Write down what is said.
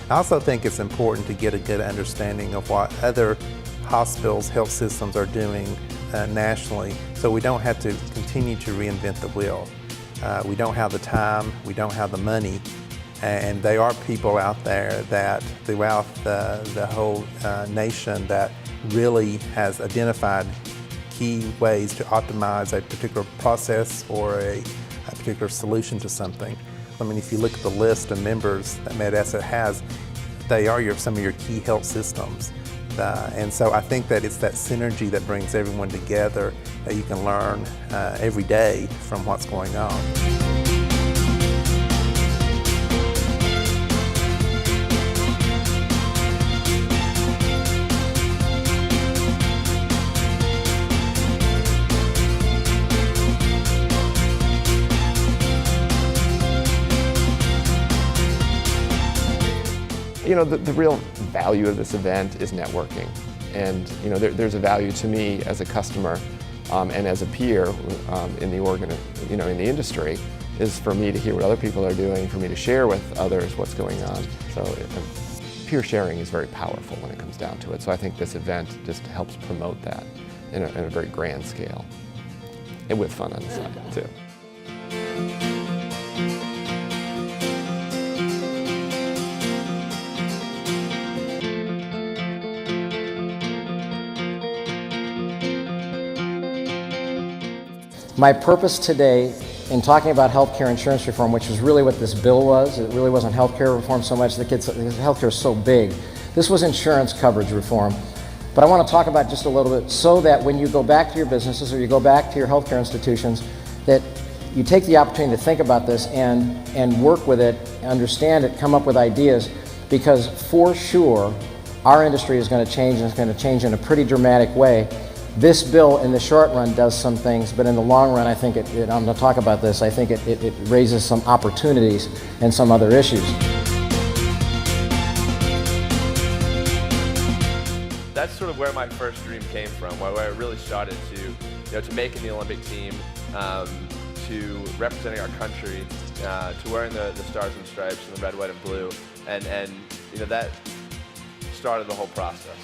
I also think it's important to get a good understanding of what other hospitals, health systems are doing nationally, so we don't have to continue to reinvent the wheel. We don't have the time, we don't have the money, and there are people out there that throughout the whole nation that really has identified key ways to optimize a particular process or a particular solution to something. I mean, if you look at the list of members that MedAsset has, they are some of your key health systems. And so I think that it's that synergy that brings everyone together that you can learn every day from what's going on. You know, the real value of this event is networking. And you know, there's a value to me as a customer and as a peer in the industry, is for me to hear what other people are doing, for me to share with others what's going on. So peer sharing is very powerful when it comes down to it. So I think this event just helps promote that in a very grand scale, and with fun on the side too. My purpose today in talking about healthcare insurance reform, which is really what this bill was, it really wasn't healthcare reform so much, because healthcare is so big. This was insurance coverage reform. But I want to talk about just a little bit so that when you go back to your businesses or you go back to your healthcare institutions, that you take the opportunity to think about this and work with it, understand it, come up with ideas, because for sure our industry is going to change, and it's going to change in a pretty dramatic way. This bill in the short run does some things, but in the long run I think I'm going to talk about this, I think it raises some opportunities and some other issues. That's sort of where my first dream came from, where I really started to making the Olympic team, to representing our country, to wearing the stars and stripes and the red, white, and blue, and that started the whole process.